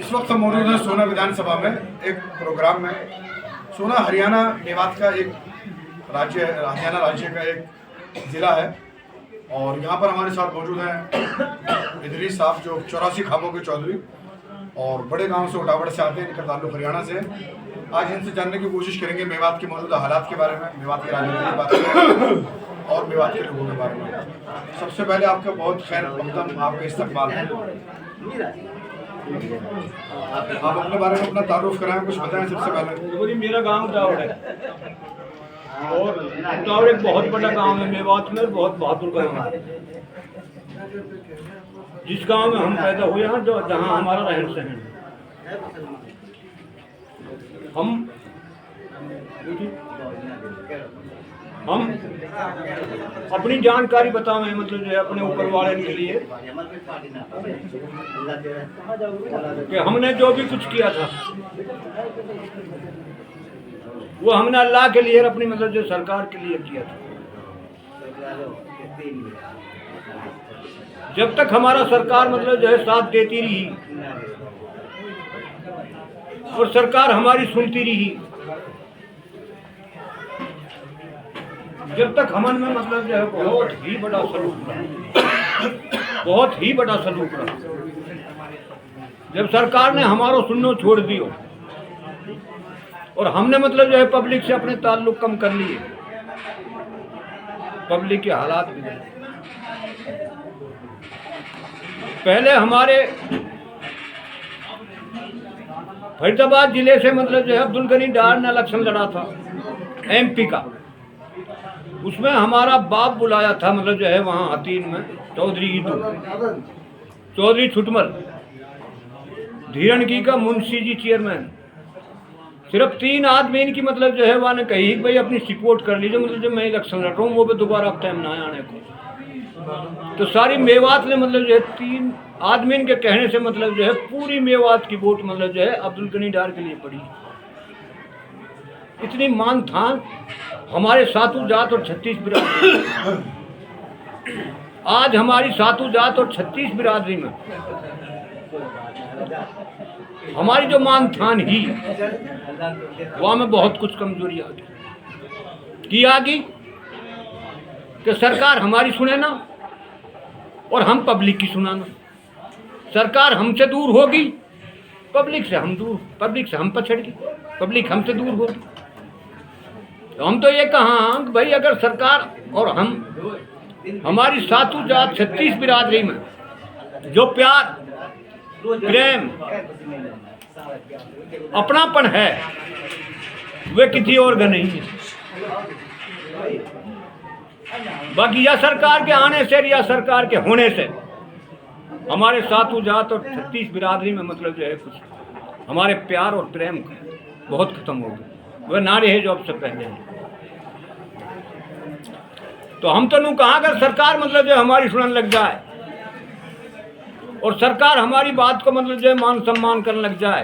इस वक्त हम मौजूद हैं सोना विधानसभा में एक प्रोग्राम में। सोना हरियाणा मेवात का एक राज्य है, हरियाणा राज्य का एक ज़िला है और यहाँ पर हमारे साथ मौजूद हैं इदरीस साहब जो 84 खाबों के चौधरी और बड़े गांव से उटावड़ से आते हैं। इनका ताल्लुक हरियाणा से है। आज इनसे जानने की कोशिश करेंगे मेवात के मौजूदा हालात के बारे में, मेवात के राजनीति के बारे में और मेवात के लोगों के बारे में। सबसे पहले आपका बहुत खैर मकदम, आपका इस्तकबाल है। आप अपने बारे में अपना तारुफ कराएं, कुछ बताएं सबसे पहले। मेरा गांव उटावड़ है और उटावड़ एक बहुत बड़ा गांव है मेवात में, बहुत बहादुर गांव है। जिस गांव में हम पैदा हुए हैं, जो जहां हमारा रहन सहन है, हम अपनी जानकारी बतावें, मतलब जो है अपने ऊपर वाले के लिए कि हमने जो भी कुछ किया था वो हमने अल्लाह के लिए और अपनी मतलब जो सरकार के लिए किया था। जब तक हमारा सरकार मतलब जो है साथ देती रही और सरकार हमारी सुनती रही, जब तक हमन में मतलब जो है बहुत ही बड़ा सलूक रहा, बहुत ही बड़ा सलूक रहा। जब सरकार ने हमारो सुनना छोड़ दियो और हमने मतलब जो है पब्लिक से अपने ताल्लुक कम कर लिए, पब्लिक के हालात बिगड़े। पहले हमारे फरीदाबाद जिले से मतलब जो है अब्दुल गनी डार ने इलेक्शन लड़ा था एमपी का। उसमें हमारा बाप बुलाया था मतलब जो है वहाँ हतीन में चौधरी ईदू, चौधरी छुटमल, धीरण की का मुंशी जी चेयरमैन। सिर्फ 3 आदमी इनकी मतलब जो है वहाँ ने कही भाई अपनी सपोर्ट कर लीजिए, मतलब जो मैं इलेक्शन लड़ रहा हूँ वो पे दोबारा अब टाइम ना आने को। तो सारी मेवात ने मतलब जो है 3 आदमी के कहने से मतलब जो है पूरी मेवात की वोट मतलब जो है अब्दुल गनी डार के लिए पड़ी। इतनी मान था हमारे सातों जात और 36 बिरादरी। आज हमारी सातों जात और 36 बिरादरी में हमारी जो मान थान ही वहाँ में बहुत कुछ कमजोरी आ गई की कि सरकार हमारी सुने ना और हम पब्लिक की सुनाना। सरकार हमसे दूर होगी, पब्लिक से हम दूर, पब्लिक से हम पछड़ गई, पब्लिक हमसे दूर होगी। तो हम तो ये कहा कि भाई अगर सरकार और हम हमारी सातों जात 36 बिरादरी में जो प्यार प्रेम अपनापन है वे किसी और का नहीं है। बाकी या सरकार के आने से या सरकार के होने से हमारे सातों जात और 36 बिरादरी में मतलब जो है कुछ हमारे प्यार और प्रेम बहुत खत्म हो गए, वह ना रहे जो अब से पहले है। तो हम तो नू कहा अगर सरकार मतलब जो हमारी सुनने लग जाए और सरकार हमारी बात को मतलब जो है मान सम्मान करने लग जाए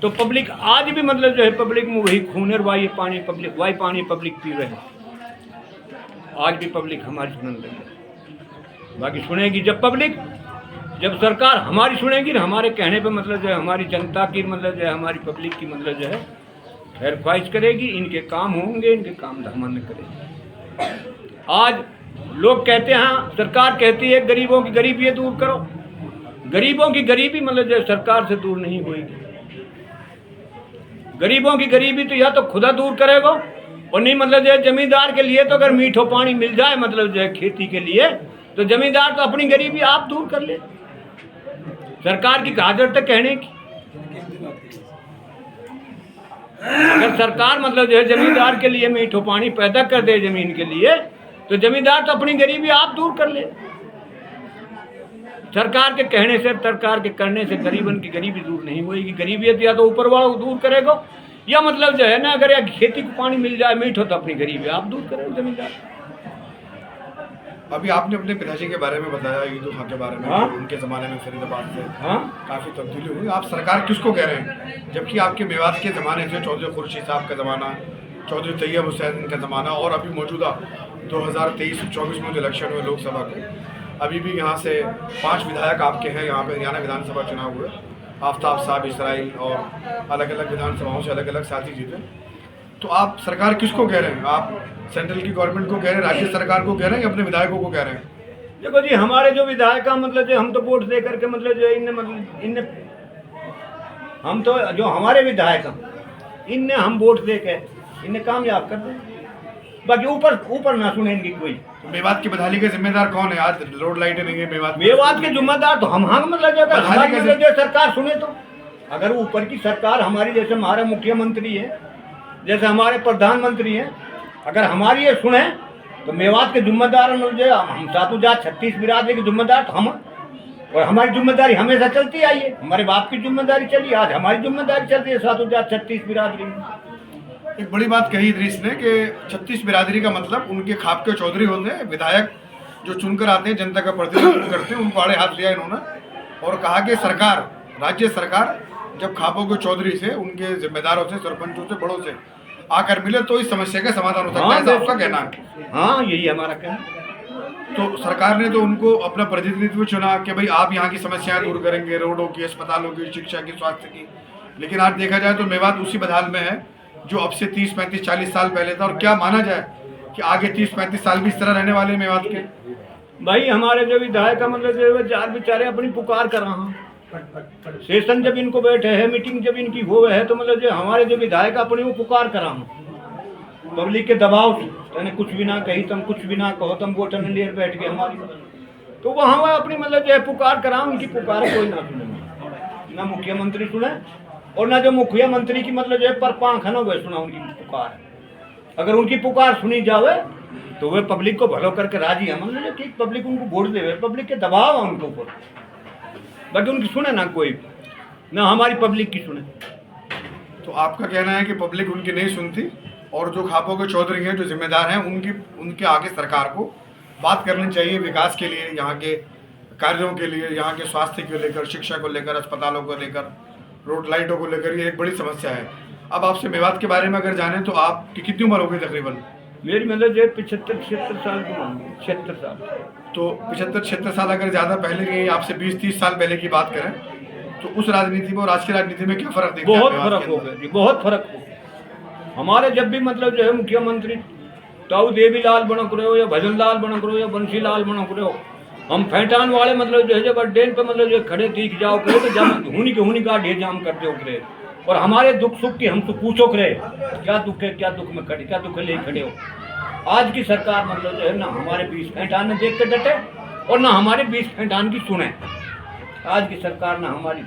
तो पब्लिक आज भी मतलब जो है पब्लिक में वही खून और वाई पानी पब्लिक पी रहे हैं। आज भी पब्लिक हमारी सुनने लगे। बाकी सुनेगी जब पब्लिक, जब सरकार हमारी सुनेगी ना, हमारे कहने पे मतलब जो है हमारी जनता की मतलब जो है हमारी पब्लिक की मतलब जो है खैर ख्वाहिश करेगी, इनके काम होंगे, इनके काम धर्मन करेगी। आज लोग कहते हैं, सरकार कहती है गरीबों की गरीबी दूर करो, गरीबों की गरीबी मतलब जो है सरकार से दूर नहीं होगी। गरीबों की गरीबी तो या तो खुदा दूर करेगा और नहीं मतलब जो है जमींदार के लिए तो अगर मीठो पानी मिल जाए मतलब जो है खेती के लिए तो जमींदार तो अपनी गरीबी आप दूर कर ले। सरकार की हाजत तक कहने की, अगर सरकार मतलब जो है जमींदार के लिए मीठो पानी पैदा कर दे जमीन के लिए तो जमींदार तो अपनी गरीबी आप दूर कर ले। सरकार के कहने से, सरकार के करने से गरीबन की गरीबी दूर नहीं होगी। गरीबी या तो ऊपर वाला दूर करेगा या मतलब जो है ना अगर या खेती को पानी मिल जाए मीठो तो अपनी गरीबी आप दूर करेंगे जमींदार। अभी आपने अपने पिताजी के बारे में बताया, ईदू खां के बारे में। हाँ? उनके ज़माने में फरीदाबाद से काफ़ी तब्दीली हुई। आप सरकार किसको कह रहे हैं, जबकि आपके मेवात के ज़माने से चौधरी खुर्शीद साहब का ज़माना, चौधरी तैयब हुसैन का ज़माना और अभी मौजूदा 2023-24 में जो इलेक्शन हुए लोकसभा के, अभी भी यहाँ से 5 विधायक आपके हैं यहाँ पे हरियाणा विधानसभा चुनाव हुए। आफ्ताब साहब इसराइल और अलग अलग विधानसभाओं से अलग अलग साथी जीते। तो आप सरकार किसको कह रहे हैं? आप सेंट्रल की गवर्नमेंट को कह रहे हैं, राज्य सरकार को कह रहे हैं, या अपने विधायकों को कह रहे हैं? देखो जी, हमारे जो विधायक का मतलब जो हम तो वोट दे करके मतलब जो इनने हम तो जो हमारे विधायक हैं इनने हम वोट दे के इन्हें कामयाब कर दे, बाकी ऊपर ना सुने इनकी कोई। तो मेवात की बदहाली का जिम्मेदार कौन है? आज रोड लाइटें नहीं है मेवात के जिम्मेदार तो हम मतलब जो अगर हमारी मतलब जो सरकार सुने, तो अगर ऊपर की सरकार हमारी, जैसे हमारे मुख्यमंत्री है, जैसे हमारे प्रधानमंत्री हैं, अगर हमारी ये सुने तो मेवात के जिम्मेदार जो हम सातों जात 36 बिरादरी के जिम्मेदार तो हम, और हमारी जिम्मेदारी हमेशा चलती आई है। हमारे बाप की जिम्मेदारी चली, आज हमारी जिम्मेदारी चलती है सातों जात 36 बिरादरी में। एक बड़ी बात कही इदरीस ने कि 36 बिरादरी का मतलब उनके खाप के चौधरी होते हैं, विधायक जो चुनकर आते हैं, जनता का प्रतिनिधित्व करते हैं, उनको आड़े हाथ लिया इन्होंने और कहा कि सरकार, राज्य सरकार जब खापों के चौधरी से, उनके जिम्मेदारों से, सरपंचों से, बड़ों से आकर मिले तो इस समस्या का समाधान हो सकता है। ऐसा आपका कहना है? हाँ, यही हमारा कहना। तो सरकार ने तो उनको अपना प्रतिनिधित्व चुना कि भाई आप यहाँ की समस्याएं दूर करेंगे, रोडों की, अस्पतालों की, शिक्षा की, स्वास्थ्य की, लेकिन आज देखा जाए तो मेवात उसी बदहाल में है जो अब से 30, 35, 40 साल पहले था। और क्या माना जाए कि आगे 30, 35 साल भी इस तरह रहने वाले मेवात के? भाई हमारे जो विधायक का मतलब जो चार बेचारे अपनी पुकार कर रहा हूँ, सेशन जब इनको बैठे है, मीटिंग जब इनकी हो है, तो मतलब जो हमारे जो विधायक अपनी वो पुकार कर रहा हूँ पब्लिक के दबाव से, यानी कुछ भी ना कही, तुम कुछ भी ना कहो, तुम वोटर लेकर बैठ गए हमारी, तो वहाँ वह अपनी मतलब जो है पुकार करा, उनकी पुकार कोई ना सुने, ना मुख्यमंत्री सुने और ना जो मुख्यमंत्री की मतलब जो है पर पाँख है ना वह सुना उनकी पुकार। अगर उनकी पुकार सुनी जावे तो वे पब्लिक को भलो करके राजी है, मतलब कि पब्लिक उनको वोट देवे, पब्लिक के दबाव है उनके ऊपर, बट उनकी सुने ना कोई, ना हमारी पब्लिक की सुने। तो आपका कहना है कि पब्लिक उनकी नहीं सुनती और जो खापों के चौधरी हैं, जो जिम्मेदार हैं, उनके आगे सरकार को बात करनी चाहिए विकास के लिए, यहाँ के कार्यों के लिए, यहाँ के स्वास्थ्य को लेकर, शिक्षा को लेकर, अस्पतालों को लेकर, रोड लाइटों को लेकर, ये एक बड़ी समस्या है। अब आपसे मेवात के बारे में अगर जाने तो आपकी कितनी उम्र होगी तकरीबन? मेरी मतलब जो 75-76 साल की उम्र, 76 साल। तो 75-76 साल अगर ज़्यादा पहले की, आपसे 20-30 साल पहले की बात करें तो उस राजनीति में और आज की राजनीति में क्या फ़र्क देखते हैं? बहुत फर्क हो गया जी, बहुत फर्क हो गया। हमारे जब भी मतलब जो है मुख्यमंत्री ताऊ देवीलाल बनक रहे हो, या भजन लाल बनक रहे हो, या बंसी लाल बनक रहे हो, हम फैंटान वाले मतलब जो है जब अड्डेन पे मतलब जो खड़े दिख जाओ करे तो जब हुनी गाड़ी जाम करते हो करे, और हमारे दुख सुख की हमसे पूछो करे क्या दुख है, क्या दुख में खड़े, क्या दुख ले खड़े हो। आज की सरकार मतलब जो है ना हमारे 20 फैंटान में देख के डटे और ना हमारे 20 फैंटान की सुने। आज की सरकार ना हमारी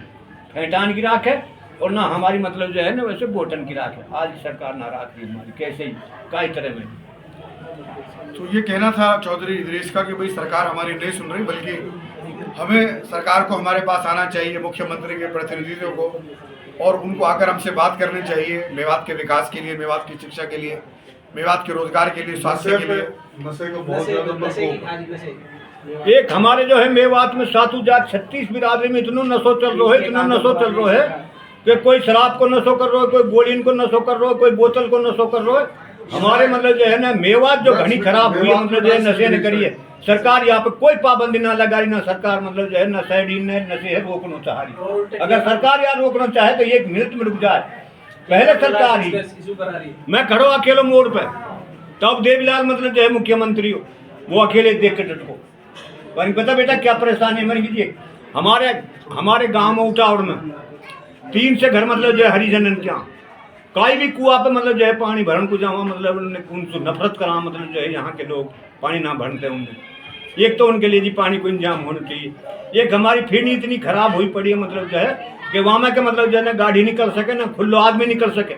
फैंटान की राख है और ना हमारी मतलब जो है ना वैसे बोटन की राख है। आज की सरकार ना राख रही हमारी, कैसे ही काई तरह में। तो ये कहना था चौधरी इदरीस का कि भाई सरकार हमारी नहीं सुन रही, बल्कि हमें सरकार को हमारे पास आना चाहिए, मुख्यमंत्री के प्रतिनिधियों को, और उनको आकर हमसे बात करनी चाहिए मेवात के विकास के लिए, मेवात की शिक्षा के लिए, मेवात के रोजगार के लिए, स्वास्थ्य के लिए। नशे को बहुत एक हमारे जो है मेवात में सातों जात 36 बिरादरी में इतना नशो चल रहा है, इतना नशो चल रहा है कि कोई शराब को नशो कर रहा है, कोई गोलीन को नशो कर रहा है, कोई बोतल को नशो कर रहा है। हमारे मतलब जो है ना मेवात जो घनी खराब हुई है, मतलब जो है नशे ने करी है। सरकार यहाँ पे कोई पाबंदी ना लगा रही, ना सरकार मतलब जो है नशे है रोकना चाह रही। अगर सरकार यहाँ रोकना चाहे तो 1 मिनट में रुक जाए। पहले सरकार ही, मैं खड़ो अकेले मोड़ पे, तब देवीलाल मतलब जो है मुख्यमंत्री हो, वो अकेले देख के डटको पता बेटा क्या परेशानी है। मैंने कीजिए हमारे गांव में उटावड़ में 3 से घर मतलब जो है हरिजन क्या कहीं भी कुआ पे मतलब जो है पानी भरन को जावा, मतलब उनसे नफरत करा, मतलब जो है यहाँ के लोग पानी ना भरते उनमें। एक तो उनके लिए जी पानी को इंतजाम होना चाहिए। एक हमारी फिरनी इतनी खराब हुई पड़ी है मतलब जो है कि वहाँ के मतलब जो है ना गाड़ी निकल सके, ना खुल्लो आदमी निकल सके।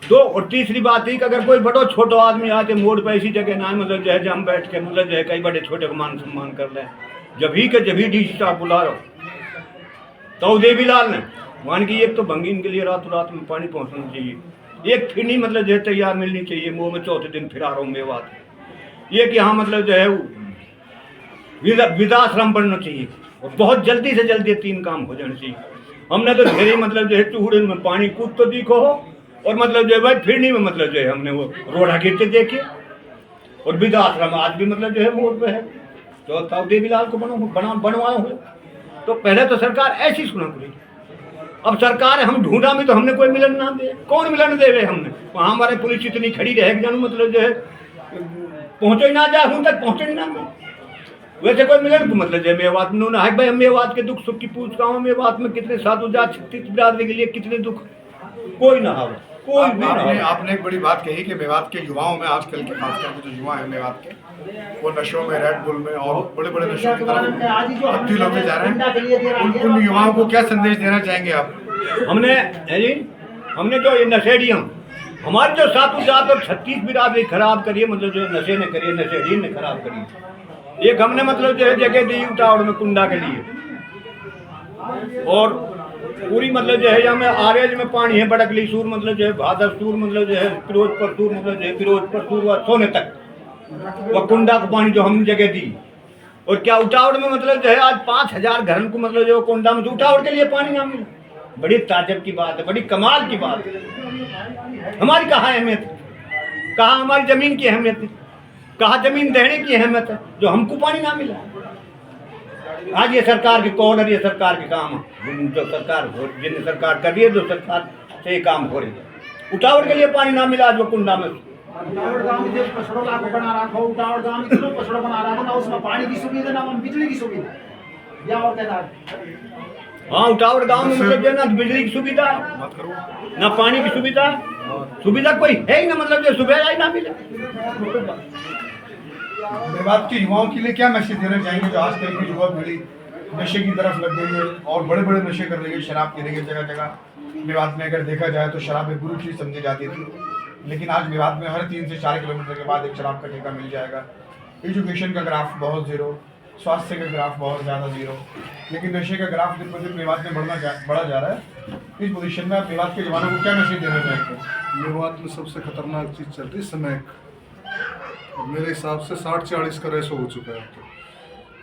2 और तीसरी बात है कि अगर कोई बड़ो छोटो आदमी आते मोड़ पर ऐसी जगह ना मतलब जो है जब हम बैठ के मतलब जो है कई बड़े छोटे को मान सम्मान कर लें, जब ही डीसी साहब बुला रहा तो देवीलाल ने मान की एक तो भंगीन के लिए रातों रात में पानी पहुंचना चाहिए, एक फिरनी मतलब जो है तैयार मिलनी चाहिए। वो मैं 4थे दिन फिर आ रहा हूँ मेवात। ये कि यहाँ मतलब जो है वृद्धाश्रम बनना चाहिए और बहुत जल्दी से जल्दी 3 काम हो जाने चाहिए। हमने तो ढेरे मतलब जो है चूहड़े में पानी कूद तो देखो हो, और मतलब जो है भाई फिरनी में मतलब जो है हमने वो रोड़ा गिरते देखे, और वृद्धाश्रम आज भी मतलब जो है मोड़ पे है। तो ताऊ देवीलाल को बनवाए हुए, तो पहले तो सरकार ऐसी सुना करेगी। अब सरकार है, हम ढूंढा भी तो हमने कोई मिलन ना दे, कौन मिलन देवे हमने? वहाँ हमारे पुलिस इतनी खड़ी रहे कि जानू मतलब जो है पहुँचो ही ना जा, हम तक पहुँचो ही ना दे। वैसे कोई मिलन तो मतलब जो है मेवात में ना है भाई, हम मेवात के दुख सुख की पूछ रहा हूँ। मेवात में कितने साधु जात छत्तीस बिरादरी के लिए कितने दुख, कोई ना हो, कोई भी ना हो। आपने एक बड़ी बात कही कि मेवात के युवाओं में आजकल के खासकर के जो युवा हैं मेवात के, वो नशों में, रेड बुल में और बड़े बड़े नशों की तरफ तब्दील होते जा रहे हैं। उन युवाओं को क्या संदेश देना चाहेंगे आप? हमने है जी, हमने जो ये नशेड़ी हमारी जो सातु जात और 36 बिरादरी खराब करिए, मतलब जो नशे ने करिए, नशेड़ी ने खराब करिए। एक हमने मतलब जो है जगह दी उटावड़ में कुंडा के लिए, और पूरी मतलब जो है यहाँ में आरेज में पानी है, बड़कली सूर मतलब जो है, भादर सूर मतलब जो है, फिरोजपुर सूर मतलब जो है, फिरोजपुर सूर व सोने तक वह कुंडा को पानी जो हमने जगह दी। और क्या उटावड़ में मतलब जो है आज 5000 घर को मतलब जो कुंडा में उटावड़ के लिए पानी ना मिला, बड़ी ताज्जुब की बात है, बड़ी कमाल की बात है। हमारी कहाँ अहमियत है, कहाँ हमारी ज़मीन की अहमियत है, कहाँ ज़मीन देने की अहमियत है जो हमको पानी ना मिला? आज ये सरकार के कौन और ये सरकार के काम, जो सरकार जिन सरकार कर रही है, जो सरकार से ये काम हो रही है। उटावड़ के लिए पानी ना मिला आज वो कुंडा में। उटावड़ गांव में देश पछड़ो लाख बना रखा, उटावड़ गांव में किलो पछड़ो बना रखा, ना उसमें पानी की सुविधा ना बिजली की सुविधा, या और कहता हाँ, उटावड़ गांव में मतलब जो है ना बिजली की सुविधा, ना पानी की सुविधा, सुविधा कोई है ही ना, मतलब जो सुविधा ही ना मिले। मेवात के युवाओं के लिए क्या मैसेज देना चाहेंगे जो आजकल की युवा पीढ़ी नशे की तरफ लग गई है और बड़े बड़े नशे कर रही है, शराब पीने की जगह जगह? मेवात में अगर देखा जाए तो शराब एक बुरी चीज़ समझी जाती थी, लेकिन आज मेवात में हर 3 से 4 किलोमीटर के बाद एक शराब का ठेका मिल जाएगा। एजुकेशन का ग्राफ बहुत जीरो, स्वास्थ्य का ग्राफ बहुत ज़्यादा जीरो, लेकिन नशे का ग्राफ दिन ब दिन मेवात में बढ़ा जा रहा है। इस पोजीशन में आप मेवात के जवानों को क्या मैसेज देना चाहेंगे? मेवात में सबसे खतरनाक चीज़ चल रही है समय। मेरे हिसाब से 60-40 का रेशो हो चुका है। तो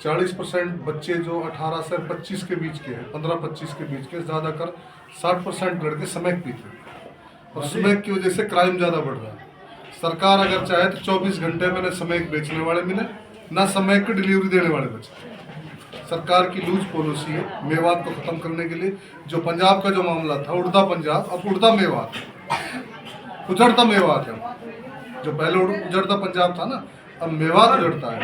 40% बच्चे जो 18 से 25 के बीच के हैं, 15-25 के बीच के, ज़्यादातर 60% लड़के स्मैक पीते हैं, और स्मैक की वजह से क्राइम ज़्यादा बढ़ रहा है। सरकार अगर चाहे तो 24 घंटे में न स्मैक बेचने वाले मिले, ना स्मैक की डिलीवरी देने वाले बचे। सरकार की लूज पॉलिसी है मेवात को ख़त्म करने के लिए। जो पंजाब का जो मामला था, उड़ता पंजाब, अब उड़ता मेवात, उजड़ता मेवात है। जो पहले उजड़ता पंजाब था ना, अब मेवात उजड़ता है।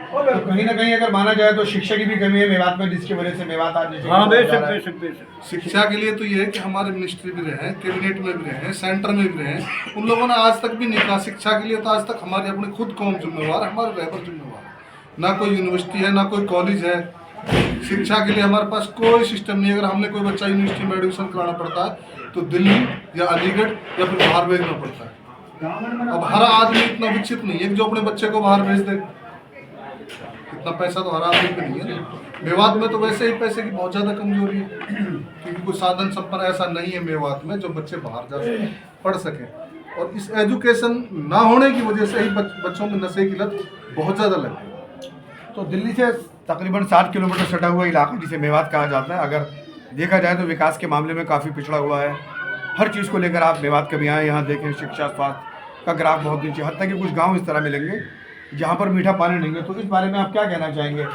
तो कहीं ना कहीं अगर माना जाए तो शिक्षा की भी कमी है मेवात में, जिसकी वजह से मेवात आज हाँ, बेशक। शिक्षा के लिए तो ये है कि हमारे मिनिस्ट्री भी रहे, कैबिनेट में भी रहे, सेंटर में भी रहे, उन लोगों ने आज तक भी नहीं कहा। शिक्षा के लिए तो आज तक हमारे अपने खुद कौम जिम्मेवार है, हमारे रहबर जिम्मेवार है। ना कोई यूनिवर्सिटी है, ना कोई कॉलेज है। शिक्षा के लिए हमारे पास कोई सिस्टम नहीं है। अगर हमने कोई बच्चा यूनिवर्सिटी में एडमिशन कराना पड़ता है तो दिल्ली या अलीगढ़ या फिर बाहर भेजना पड़ता है। अब हर आदमी इतना विकसित नहीं है कि जो अपने बच्चे को बाहर भेज दे। इतना पैसा तो हर आदमी पे नहीं है ना। मेवात में तो वैसे ही पैसे की बहुत ज़्यादा कमजोरी है, क्योंकि कोई साधन संपन्न ऐसा नहीं है मेवात में जो बच्चे बाहर जा सके, पढ़ सकें। और इस एजुकेशन ना होने की वजह से ही बच्चों में नशे की लत बहुत ज़्यादा लग गई। तो दिल्ली से तकरीबन 7 किलोमीटर सटा हुआ इलाका जिसे मेवात कहा जाता है, अगर देखा जाए तो विकास के मामले में काफ़ी पिछड़ा हुआ है। हर चीज़ को लेकर आप मेवात कभी आए, यहाँ देखें, शिक्षा स्वास्थ्य का ग्राफ बहुत नीचे, हत्या कि कुछ गांव इस तरह मिलेंगे जहाँ पर मीठा पानी नहीं है। तो इस बारे में आप क्या कहना चाहेंगे?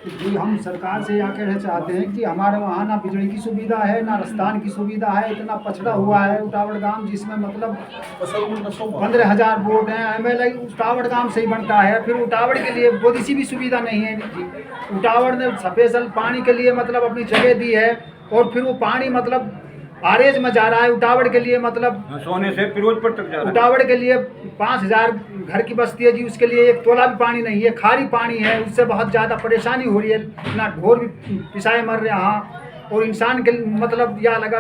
जी, हम सरकार से यह कहना चाहते हैं कि हमारे वहाँ ना बिजली की सुविधा है, ना रास्तान की सुविधा है। इतना पछड़ा हुआ है उटावड़ गांव, जिसमें मतलब 15,000 वोट हैं। MLA उटावड़ गांव से ही बनता है। फिर उटावड़ के लिए बोदीसी भी सुविधा नहीं है जी। उटावड़ ने स्पेशल पानी के लिए मतलब अपनी जगह दी है, और फिर वो पानी मतलब आरेज में जा रहा है उटावड़ के लिए, मतलब सोने से फिरोजपुर तक जा रहा है। उटावड़ के लिए 5000 घर की बस्ती है जी, उसके लिए 1 तोला भी पानी नहीं है, खारी पानी है। उससे बहुत ज़्यादा परेशानी हो रही है, ना ढोर भी पिसाए मर रहे हैं यहाँ, और इंसान के मतलब या लगा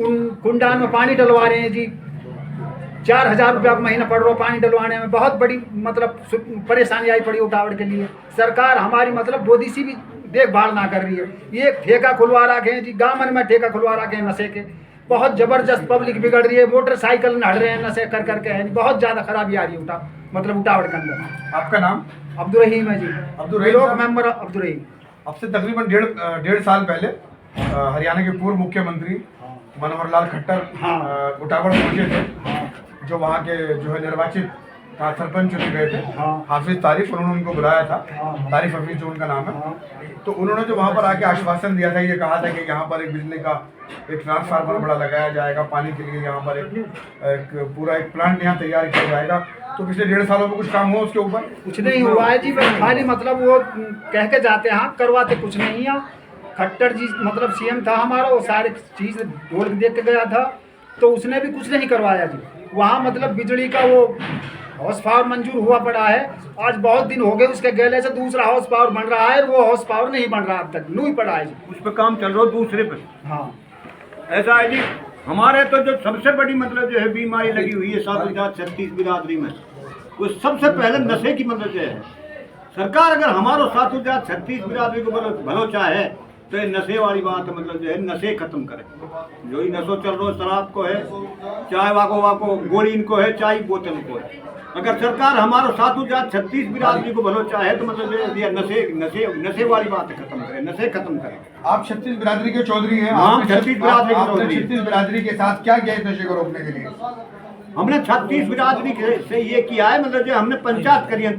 उन कुंडान में पानी डलवा रहे हैं जी। 4000 रुपया का महीना पड़ रहा है पानी डलवाने में। बहुत बड़ी मतलब परेशानी आई पड़ी उटावड़ के लिए। सरकार हमारी मतलब बोदीसी भी देखभाल ना कर रही है। ये ठेका खुलवा रखे हैं जी, गाँव में ठेका खुलवा रखे हैं नशे के। बहुत ज़बरदस्त पब्लिक बिगड़ रही है, मोटरसाइकिल नड़ रहे हैं नशे कर करके है। बहुत ज़्यादा खराबी आ रही है उटावड़ के अंदर। आपका नाम? अब्दुल रहीम है जी, अब्दुल रहीम ब्लॉक साहब। मेंबर अब्दुल रहीम। अब से तकरीबन डेढ़ साल पहले हरियाणा के पूर्व मुख्यमंत्री मनोहर लाल खट्टर उटावड़ पहुंचे थे, जो वहाँ के जो है निर्वाचित का सरपंच चुने गए थे, हाँ। हाफिज तारिफ, उन्होंने उनको बुलाया था, हाँ। तारिफ हफीज जो उनका नाम है। हाँ। तो उन्होंने जो वहाँ पर आके आश्वासन दिया था, ये कहा था कि यहाँ पर एक बिजली का एक ट्रांसफार्मर बड़ा लगाया जाएगा, पानी के लिए यहाँ पर एक पूरा एक प्लांट यहाँ तैयार किया जाएगा। तो पिछले 1.5 सालों में कुछ काम हुआ उसके ऊपर? कुछ नहीं हुआ है जी, बस खाली मतलब वो कह के जाते हैं, हाँ करवाते कुछ नहीं है। खट्टर जी मतलब सीएम था हमारा, वो सारे चीज़ ढोल के देख के गया था, तो उसने भी कुछ नहीं करवाया जी। वहाँ मतलब बिजली का वो हाउस पावर मंजूर हुआ पड़ा है, आज बहुत दिन हो गए उसके गले से दूसरा हाउस पावर बन रहा है, वो हाउस पावर नहीं बन रहा अब तक, नू ही पड़ा है जी। उस पर काम चल रहा है दूसरे पे। हाँ ऐसा है जी, हमारे तो जो सबसे बड़ी मतलब जो है बीमारी लगी हुई है 736 बिरादरी में, वो सबसे पहले नशे की मतलब जो है। सरकार अगर हमारो 736 बिरादरी को भलो चाहे तो ये नशे वाली बात मतलब जो है नशे खत्म करे। जो ही नशो चल रहा है शराब को है, चाय वाको गोली इनको है, चाय बोतल को है। अगर सरकार हमारो 736 बिरादरी को भलो चाहे तो मतलब जो है नशे वाली बात खत्म करे, नशे खत्म करे। आप 36 बिरादरी के चौधरी हैं, हाँ, आपने 36 बिरादरी के आपने चौधरी। 36 बिरादरी के साथ क्या किया इस नशे को रोकने के लिए? हमने 36 बिरादरी से ये किया है मतलब जो हमने पंचायत करी है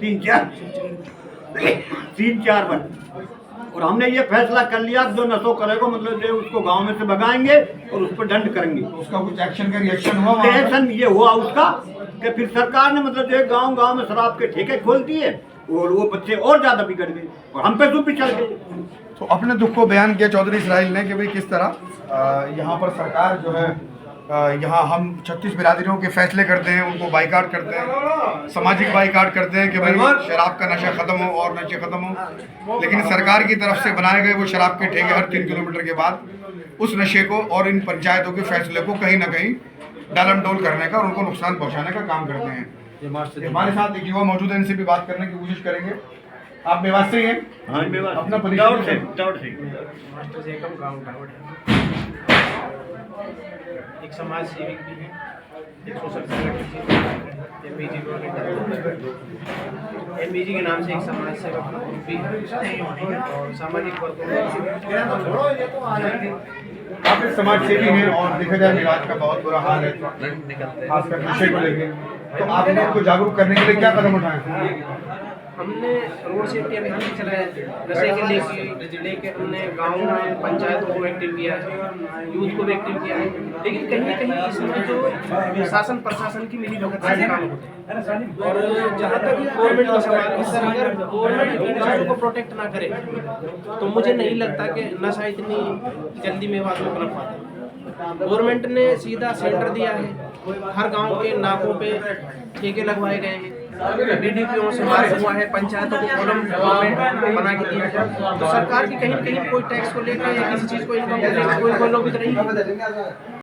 3-4 बार, और हमने ये फैसला कर लिया जो नशो करेगा मतलब जो उसको गांव में से भगाएंगे और उस पर दंड करेंगे। उसका कुछ एक्शन का रिएक्शन हुआ वहाँ पर? एक्शन ये हुआ उसका कि फिर सरकार ने मतलब जो है गांव में शराब के ठेके खोल दिए और वो बच्चे और ज्यादा बिगड़ गए और हम पे भी चल गए। तो अपने दुख को बयान किया चौधरी इसराइल ने कि भाई किस तरह यहाँ पर सरकार जो है यहाँ हम 36 बिरादरियों के फैसले करते हैं, उनको बाइकाट करते हैं, सामाजिक बाइकाट करते हैं कि भाई शराब का नशा खत्म हो और नशे खत्म हो, लेकिन सरकार की तरफ से बनाए गए वो शराब के ठेके हर 3 किलोमीटर के बाद उस नशे को और इन पंचायतों के फैसले को कहीं ना कहीं डालम डोल करने का और उनको नुकसान पहुँचाने का काम करते हैं। हमारे साथ एक युवा मौजूद है, इनसे भी बात करने की कोशिश करेंगे। आप मेवात से ही हैं? हाँ, मेवात। अपना परिचय दाऊद सिंह। मास्टर से एकम गाँव डावट है, एक समाज सेविक भी है, एक सोशल संगठन एमबीजी एमबीजी के नाम से एक समाज सेवक ग्रुप भी है और सामाजिक आप एक समाज सेवी हैं और देखा जाए मेवात का बहुत बुरा हाल है खासकर नशे को लेकर, तो आपने उनको जागरूक करने के लिए क्या कदम उठाए? हमने रोड सेफ्टी अभियान भी चलाया, नशे के लेके हमने गाँव में पंचायतों को एक्टिव किया है, यूथ को भी एक्टिव किया है, लेकिन कहीं ना कहीं इसमें जो शासन प्रशासन की मिलीभगत से काम होता है। और जहाँ तक गवर्नमेंट का सवाल है सर, अगर गवर्नमेंट इन चीज़ों को प्रोटेक्ट ना करे तो मुझे नहीं लगता कि नशा इतनी जल्दी मेवात में पनप पाता है। गवर्नमेंट ने सीधा सेंटर दिया है, हर गांव के नाकों पे ठेके लगवाए गए हैं, डीडीपीओ से मार्च हुआ है, पंचायतों को कॉलम गवर्नमेंट बना के दिया है। तो सरकार की कहीं न कहीं कोई टैक्स को लेकर या किसी चीज़ को इनकम को लेकर कोई लोग भी तो नहीं है।